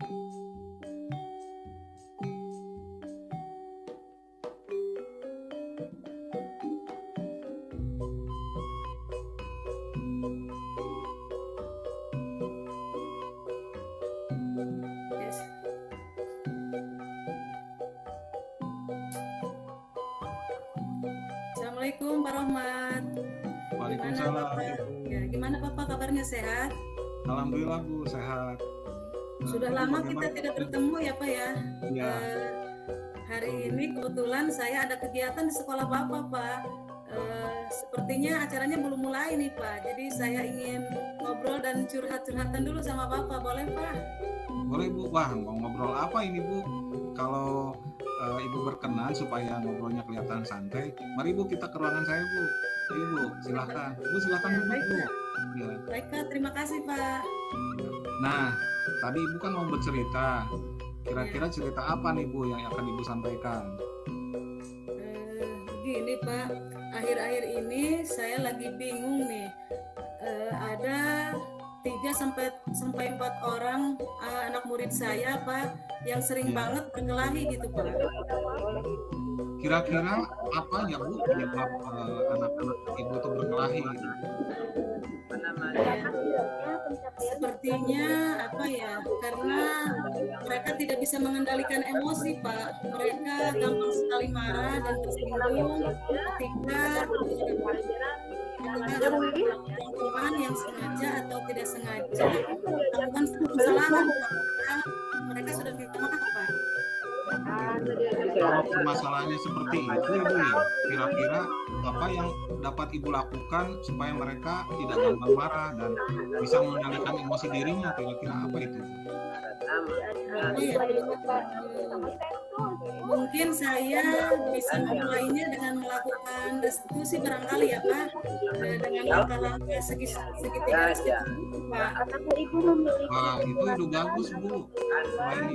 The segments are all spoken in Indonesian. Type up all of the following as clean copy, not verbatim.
Yes. Assalamualaikum Pak Rohmat. Gimana Waalaikumsalam, Bapak? Ibu. Ya, gimana Bapak kabarnya, sehat? Alhamdulillah Bu, sehat. Sudah Ibu lama kita bagaimana? tidak bertemu ya Pak ya. Ya, Eh, hari betul, Bu. ini kebetulan saya ada kegiatan di sekolah Bapak Pak. Sepertinya acaranya belum mulai nih Pak. Jadi saya ingin ngobrol dan curhat-curhatan dulu sama Bapak, boleh Pak? Boleh Bu. Wah, mau ngobrol apa ini Bu? Kalau Ibu berkenan supaya ngobrolnya kelihatan santai, mari Bu kita ke ruangan saya Bu. Ayo Bu, silahkan. Bu silahkan Ya, duduk baik Bu. Pak. Ya. Baik Pak, terima kasih Pak. Nah, tadi Ibu kan mau bercerita. Kira-kira Ya. cerita apa nih Bu yang akan Ibu sampaikan? Begini Pak, akhir-akhir ini saya lagi bingung nih. Ada 3 sampai 4 orang anak murid saya Pak yang sering Ya. banget berkelahi gitu Pak. Kira-kira apa ya Bu penyebab anak-anak Ibu tuh berkelahi? Ya, sepertinya apa ya? Karena mereka tidak bisa mengendalikan emosi Pak. Mereka gampang sekali marah dan tersinggung ketika melakukan yang sengaja atau tidak sengaja melakukan suatu kesalahan Pak. Mereka sudah minta maaf Pak. Kalau permasalahannya seperti itu ya Bu ya, kira-kira apa yang dapat Ibu lakukan supaya mereka tidak gampang marah dan bisa mengendalikan emosi dirinya, kira-kira apa itu? Iya, mungkin saya bisa memulainya dengan melakukan restitusi barangkali ya Pak, dengan langkah-langkah segitiga restitusi Pak. Wah, itu ide bagus Bu. Selain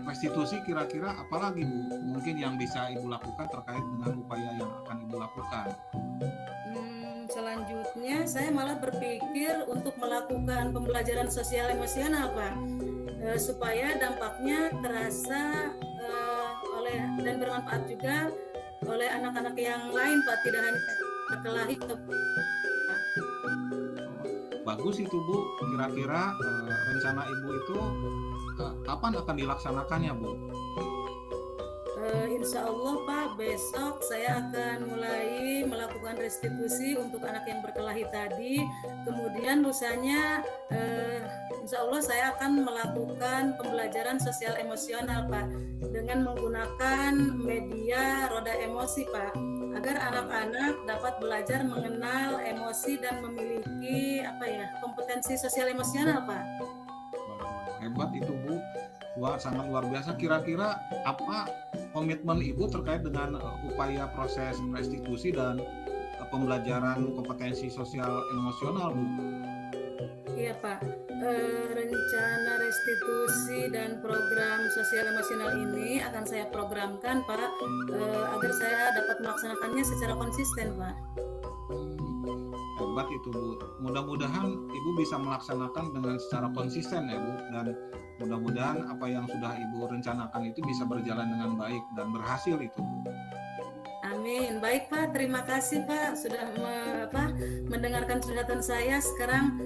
restitusi, kira-kira apa lagi Bu? Mungkin yang bisa Ibu lakukan terkait dengan upaya yang akan Ibu lakukan. Selanjutnya saya malah berpikir untuk melakukan pembelajaran sosial emosional Pak, supaya dampaknya terasa oleh dan bermanfaat juga oleh anak-anak yang lain Pak, tidak hanya berkelahi. Bagus itu Bu. Kira-kira rencana Ibu itu kapan akan dilaksanakannya Bu? Insya Allah Pak, besok saya akan mulai melakukan restitusi untuk anak yang berkelahi tadi. Kemudian lusanya Insya Allah saya akan melakukan pembelajaran sosial emosional Pak, dengan menggunakan media roda emosi Pak, agar anak-anak dapat belajar mengenal emosi dan memiliki kompetensi sosial emosional Pak. Hebat itu Bu. Wah, sangat luar biasa. Kira-kira apa komitmen Ibu terkait dengan upaya proses restitusi dan pembelajaran kompetensi sosial emosional Bu? Iya Pak, rencana restitusi dan program sosial emosional ini akan saya programkan Pak, agar saya dapat melaksanakannya secara konsisten Pak. Hebat itu Bu. Mudah-mudahan Ibu bisa melaksanakan dengan secara konsisten ya Bu, dan mudah-mudahan apa yang sudah Ibu rencanakan itu bisa berjalan dengan baik dan berhasil itu Bu. Amin. Baik Pak, terima kasih Pak sudah mendengarkan curhatan saya. Sekarang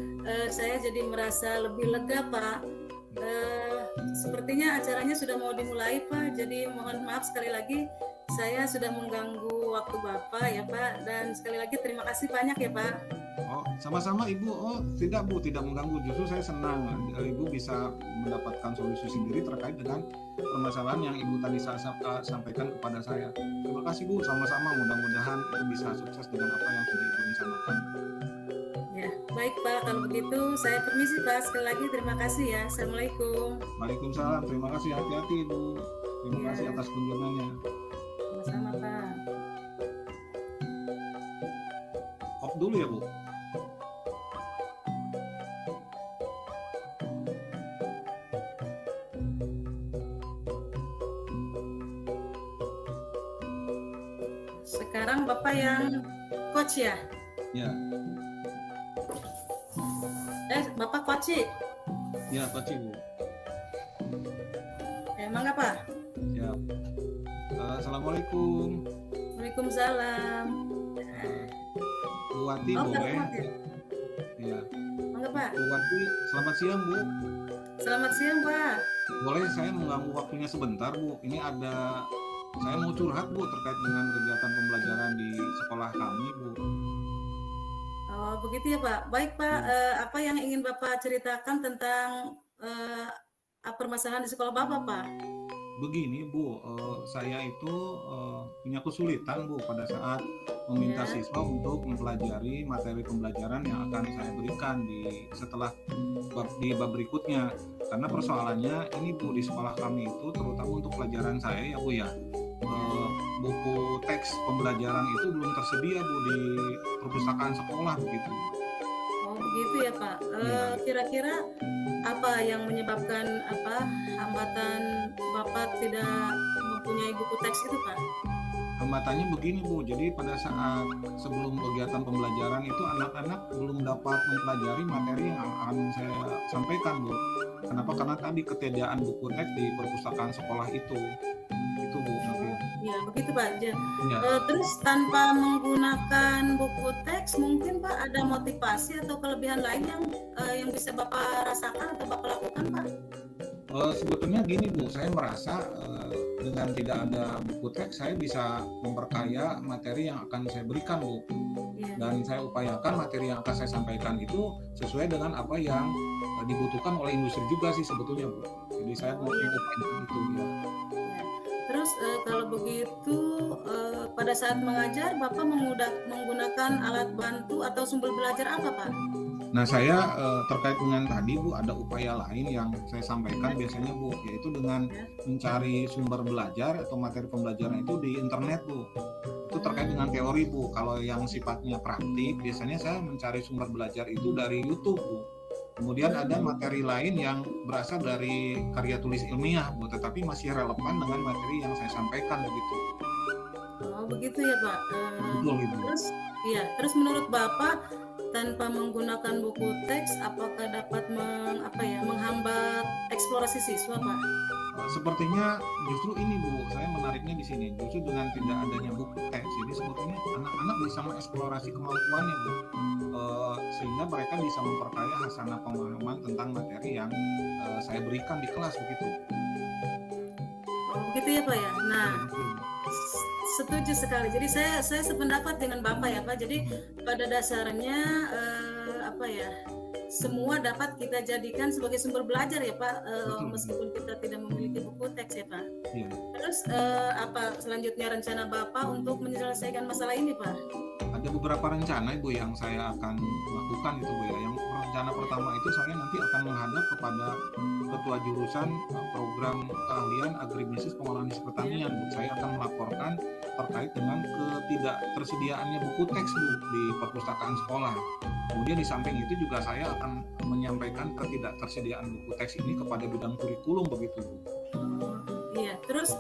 saya jadi merasa lebih lega Pak. Sepertinya acaranya sudah mau dimulai Pak, jadi mohon maaf sekali lagi saya sudah mengganggu waktu Bapak ya Pak, dan sekali lagi terima kasih banyak ya Pak. Oh, sama-sama Ibu. Oh, tidak Bu, tidak mengganggu. Justru saya senang Ibu bisa mendapatkan solusi sendiri terkait dengan permasalahan yang Ibu tadi sampaikan kepada saya. Terima kasih Bu, sama-sama. Mudah-mudahan Ibu bisa sukses dengan apa yang sudah Ibu rencanakan. Ya, baik Pak. Kalau begitu saya permisi Pak. Sekali lagi terima kasih ya. Assalamualaikum. Waalaikumsalam. Terima kasih. Hati-hati Ibu. Terima kasih atas kunjungannya. Sama-sama Pak. Off dulu ya Bu. Sekarang Bapak yang coach ya? Ya. Bapak coach sih? Ya, coach Bu. mangga Pak. Siap. Assalamualaikum. Waalaikumsalam. Bu Wati Oh, boleh? Kak ya? Ya. Mangga Pak. Bu Wati, selamat siang Bu. Selamat siang Pak. Boleh saya mengganggu waktunya sebentar Bu? Ini saya mau curhat Bu terkait dengan kegiatan pembelajaran di sekolah kami Bu. Oh, begitu ya Pak. Baik Pak, apa yang ingin Bapak ceritakan tentang permasalahan di sekolah Bapak Pak? Begini Bu, saya itu punya kesulitan Bu pada saat meminta Ya. siswa untuk mempelajari materi pembelajaran yang akan saya berikan setelah di bab berikutnya. Karena persoalannya ini Bu, di sekolah kami itu terutama untuk pelajaran saya ya Bu ya, buku teks pembelajaran itu belum tersedia Bu di perpustakaan sekolah begitu. Oh, begitu ya Pak. Iya. Kira-kira apa yang menyebabkan hambatan Bapak tidak mempunyai buku teks itu Pak? Hambatannya begini Bu, jadi pada saat sebelum kegiatan pembelajaran itu anak-anak belum dapat mempelajari materi yang akan saya sampaikan Bu. Kenapa? Karena tadi ketiadaan buku teks di perpustakaan sekolah itu Bu. Ya, begitu Pak. Ya. Terus tanpa menggunakan buku teks, mungkin Pak ada motivasi atau kelebihan lain yang bisa Bapak rasakan atau Bapak lakukan Pak? Sebetulnya gini Bu, saya merasa dengan tidak ada buku teks saya bisa memperkaya materi yang akan saya berikan Bu. Ya. Dan saya upayakan materi yang akan saya sampaikan itu sesuai dengan apa yang dibutuhkan oleh industri juga sih sebetulnya Bu. Jadi saya mau upayakan itu ya. Terus kalau begitu pada saat mengajar Bapak menggunakan alat bantu atau sumber belajar apa Pak? Nah saya terkait dengan tadi Bu, ada upaya lain yang saya sampaikan biasanya Bu, yaitu dengan mencari sumber belajar atau materi pembelajaran itu di internet Bu. Itu terkait dengan teori Bu. Kalau yang sifatnya praktik biasanya saya mencari sumber belajar itu dari YouTube Bu. Kemudian ada materi lain yang berasal dari karya tulis ilmiah Bu, tetapi masih relevan dengan materi yang saya sampaikan begitu. Oh, begitu ya Pak. Betul Ibu. Terus menurut Bapak tanpa menggunakan buku teks apakah dapat menghambat eksplorasi siswa Pak? Sepertinya justru ini Bu, saya menariknya di sini. Justru dengan tidak adanya buku teks ini sebetulnya anak-anak bisa mengeksplorasi kemampuannya Bu. Sehingga mereka bisa memperkaya hasanah pemahaman tentang materi yang saya berikan di kelas begitu. Oh, begitu ya Pak ya. Nah, setuju sekali. Jadi saya sependapat dengan Bapak ya Pak. Jadi pada dasarnya semua dapat kita jadikan sebagai sumber belajar ya Pak, meskipun kita tidak memiliki buku teks ya Pak. Iya. Terus apa selanjutnya rencana Bapak untuk menyelesaikan masalah ini Pak? Ada beberapa rencana Ibu yang saya akan lakukan itu Bu ya. Yang rencana pertama itu saya nanti akan menghadap kepada ketua jurusan program keahlian agribisnis pengolahan hasil pertanian Bu. Saya akan melaporkan terkait dengan ketidaktersediaannya buku teks Bu di perpustakaan sekolah. Kemudian di samping itu juga saya akan menyampaikan ketidaktersediaan buku teks ini kepada bidang kurikulum begitu Bu. Iya, terus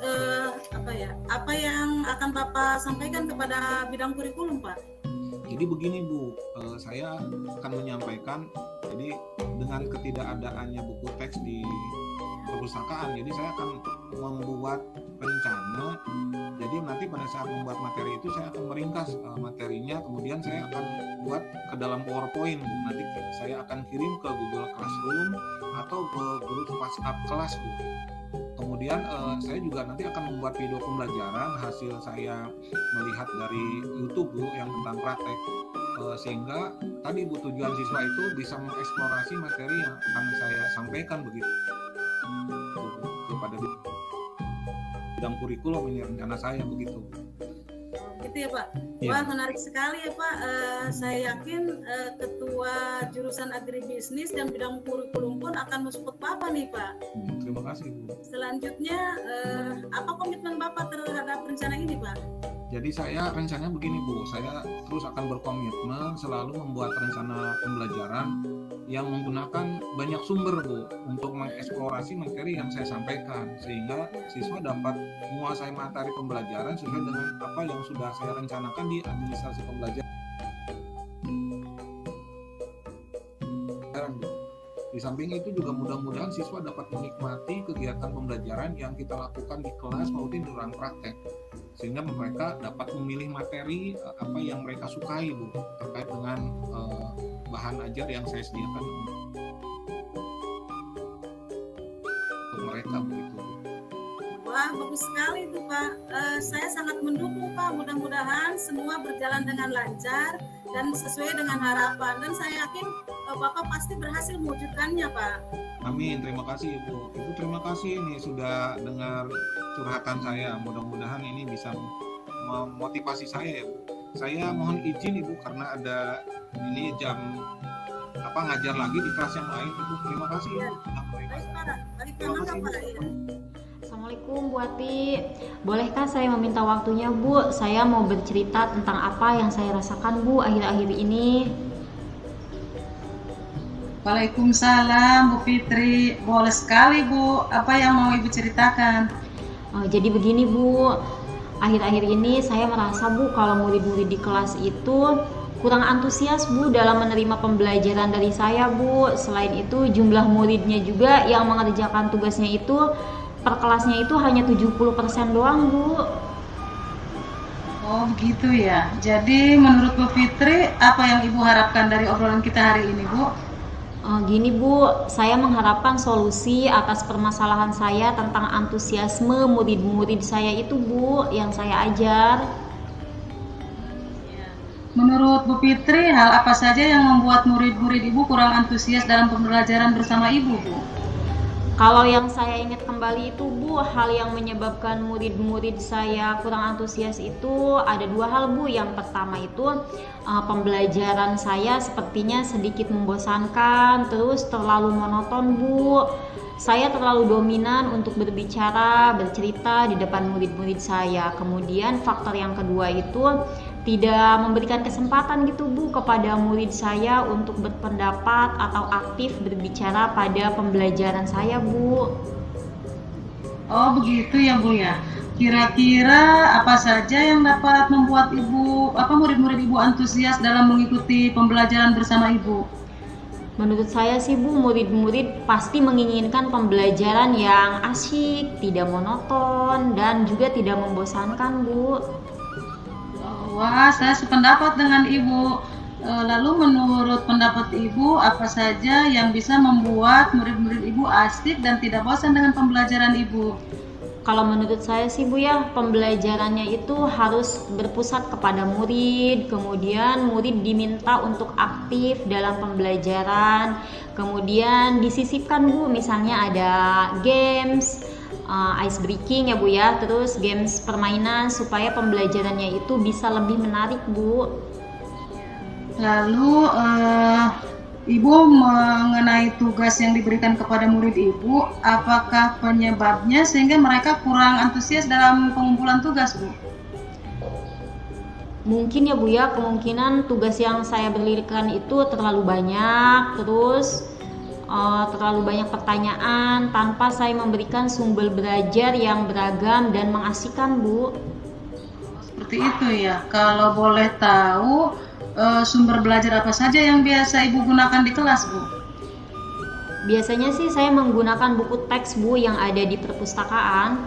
apa yang akan Bapak sampaikan kepada bidang kurikulum Pak? Jadi begini Bu, saya akan menyampaikan jadi dengan ketidakadaannya buku teks di perpustakaan, jadi saya akan membuat rencana. Jadi nanti pada saat membuat materi itu saya akan meringkas materinya, kemudian saya akan buat ke dalam PowerPoint Bu. Nanti saya akan kirim ke Google Classroom atau ke grup WhatsApp kelas Bu. Kemudian saya juga nanti akan membuat video pembelajaran hasil saya melihat dari YouTube Bu yang tentang praktek, sehingga tadi Bu tujuan siswa itu bisa mengeksplorasi materi yang akan saya sampaikan begitu kepada bidang kurikulum. Ini rencana saya begitu. Gitu ya Pak. Ya. Wah, menarik sekali ya Pak. Saya yakin ketua jurusan agribisnis dan bidang kurikulum pun akan mensupport Bapak nih Pak. Terima kasih Bu. Selanjutnya apa komitmen Bapak terhadap rencana ini Pak? Jadi saya rencananya begini Bu, saya terus akan berkomitmen selalu membuat rencana pembelajaran yang menggunakan banyak sumber Bu untuk mengeksplorasi materi yang saya sampaikan, sehingga siswa dapat menguasai materi pembelajaran sesuai dengan apa yang sudah saya rencanakan di administrasi pembelajaran Bu. Di Di samping itu juga mudah-mudahan siswa dapat menikmati kegiatan pembelajaran yang kita lakukan di kelas maupun di ruang praktek, sehingga mereka dapat memilih materi apa yang mereka sukai, Bu, terkait dengan bahan ajar yang saya sediakan untuk mereka, begitu. Wah, bagus sekali itu Pak. Saya sangat mendukung Pak. Mudah-mudahan semua berjalan dengan lancar dan sesuai dengan harapan. Dan saya yakin Bapak pasti berhasil mewujudkannya Pak. Amin, terima kasih Ibu. Ibu terima kasih ini sudah dengar curhatan saya. Mudah-mudahan ini bisa memotivasi saya ya Bu. Saya mohon izin Ibu karena ada ini jam ngajar lagi di kelas yang lain. Ibu terima kasih ya. Baik Pak. Baik Pak. Assalamualaikum Bu Ati, bolehkah saya meminta waktunya Bu? Saya mau bercerita tentang apa yang saya rasakan Bu akhir-akhir ini. Waalaikumsalam Bu Fitri, boleh sekali Bu, apa yang mau Ibu ceritakan? Jadi begini Bu, akhir-akhir ini saya merasa Bu kalau murid-murid di kelas itu kurang antusias Bu dalam menerima pembelajaran dari saya Bu. Selain itu jumlah muridnya juga yang mengerjakan tugasnya itu per kelasnya itu hanya 70% doang Bu. Oh begitu ya. Jadi menurut Bu Fitri, apa yang Ibu harapkan dari obrolan kita hari ini Bu? Gini Bu, saya mengharapkan solusi atas permasalahan saya tentang antusiasme murid-murid saya itu Bu, yang saya ajar. Menurut Bu Fitri, hal apa saja yang membuat murid-murid Ibu kurang antusias dalam pembelajaran bersama Ibu Bu? Kalau yang saya ingat kembali itu Bu, hal yang menyebabkan murid-murid saya kurang antusias itu ada dua hal Bu. Yang pertama itu pembelajaran saya sepertinya sedikit membosankan, terus terlalu monoton Bu. Saya terlalu dominan untuk berbicara, bercerita di depan murid-murid saya. Kemudian faktor yang kedua itu tidak memberikan kesempatan gitu Bu kepada murid saya untuk berpendapat atau aktif berbicara pada pembelajaran saya Bu. Oh begitu ya Bu ya. Kira-kira apa saja yang dapat membuat murid-murid Ibu antusias dalam mengikuti pembelajaran bersama Ibu? Menurut saya sih Bu, murid-murid pasti menginginkan pembelajaran yang asyik, tidak monoton, dan juga tidak membosankan Bu. Wah, saya sependapat dengan Ibu. Lalu menurut pendapat Ibu, apa saja yang bisa membuat murid-murid Ibu asik dan tidak bosan dengan pembelajaran Ibu? Kalau menurut saya sih Bu ya, pembelajarannya itu harus berpusat kepada murid, kemudian murid diminta untuk aktif dalam pembelajaran, kemudian disisipkan Bu, misalnya ada games, ice breaking ya Bu ya, terus games permainan supaya pembelajarannya itu bisa lebih menarik Bu. Lalu Ibu mengenai tugas yang diberikan kepada murid Ibu, apakah penyebabnya sehingga mereka kurang antusias dalam pengumpulan tugas Bu? Mungkin ya Bu ya, kemungkinan tugas yang saya berikan itu terlalu banyak, terus terlalu banyak pertanyaan tanpa saya memberikan sumber belajar yang beragam dan mengasihkan Bu. Seperti itu ya. Kalau boleh tahu sumber belajar apa saja yang biasa Ibu gunakan di kelas Bu? Biasanya sih saya menggunakan buku teks Bu yang ada di perpustakaan.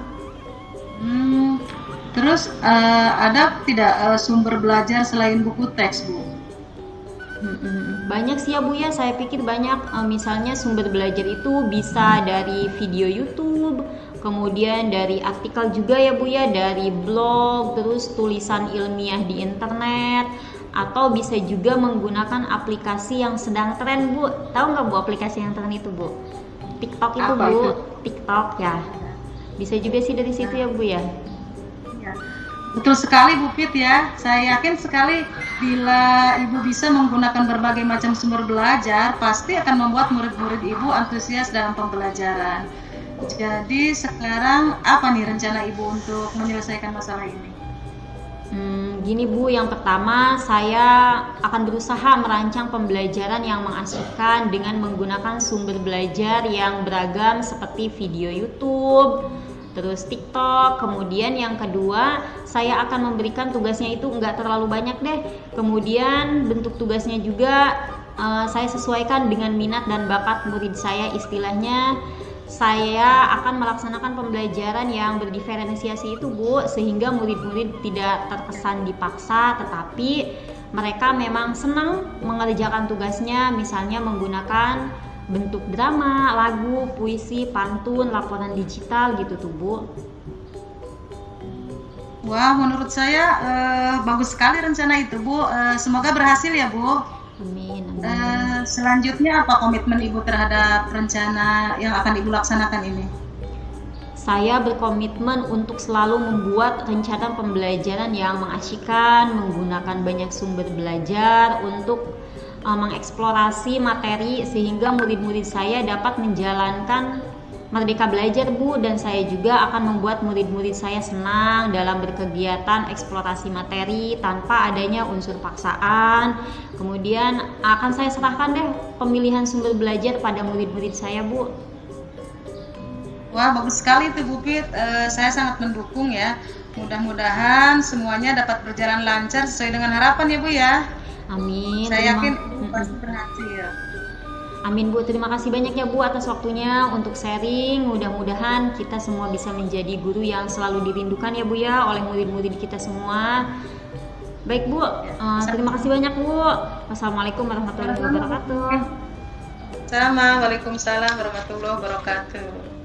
Terus ada tidak sumber belajar selain buku teks Bu? Banyak sih ya Bu ya, saya pikir banyak. Misalnya sumber belajar itu bisa dari video YouTube, kemudian dari artikel juga ya Bu ya, dari blog, terus tulisan ilmiah di internet, atau bisa juga menggunakan aplikasi yang sedang tren Bu. Tahu nggak Bu aplikasi yang tren itu Bu? TikTok itu Apa Bu, itu? TikTok ya. Bisa juga sih dari situ ya Bu ya. Betul sekali Bu Fit ya. Saya yakin sekali bila Ibu bisa menggunakan berbagai macam sumber belajar, pasti akan membuat murid-murid Ibu antusias dalam pembelajaran. Jadi sekarang apa nih rencana Ibu untuk menyelesaikan masalah ini? Gini Bu, yang pertama saya akan berusaha merancang pembelajaran yang mengasihkan dengan menggunakan sumber belajar yang beragam seperti video YouTube, terus TikTok. Kemudian yang kedua, saya akan memberikan tugasnya itu nggak terlalu banyak deh. Kemudian bentuk tugasnya juga saya sesuaikan dengan minat dan bakat murid saya. Istilahnya saya akan melaksanakan pembelajaran yang berdiferensiasi itu Bu, sehingga murid-murid tidak terkesan dipaksa, tetapi mereka memang senang mengerjakan tugasnya, misalnya menggunakan bentuk drama, lagu, puisi, pantun, laporan digital gitu tuh Bu. Wah, menurut saya bagus sekali rencana itu Bu. Semoga berhasil ya Bu. Amin, amin. Selanjutnya apa komitmen Ibu terhadap rencana yang akan Ibu laksanakan ini? Saya berkomitmen untuk selalu membuat rencana pembelajaran yang mengasyikkan, menggunakan banyak sumber belajar untuk mengeksplorasi materi sehingga murid-murid saya dapat menjalankan Merdeka Belajar Bu, dan saya juga akan membuat murid-murid saya senang dalam berkegiatan eksplorasi materi tanpa adanya unsur paksaan. Kemudian akan saya serahkan deh pemilihan sumber belajar pada murid-murid saya Bu. Wah, bagus sekali itu Bu Pit. Saya sangat mendukung ya. Mudah-mudahan semuanya dapat berjalan lancar sesuai dengan harapan ya Bu ya. Amin. Saya yakin Ibu pasti berhasil. Amin Bu, terima kasih banyak ya Bu atas waktunya untuk sharing. Mudah-mudahan kita semua bisa menjadi guru yang selalu dirindukan ya Bu ya oleh murid-murid kita semua. Baik Bu, terima kasih banyak Bu. Wassalamualaikum warahmatullahi wabarakatuh. Sama, waalaikumsalam warahmatullahi wabarakatuh.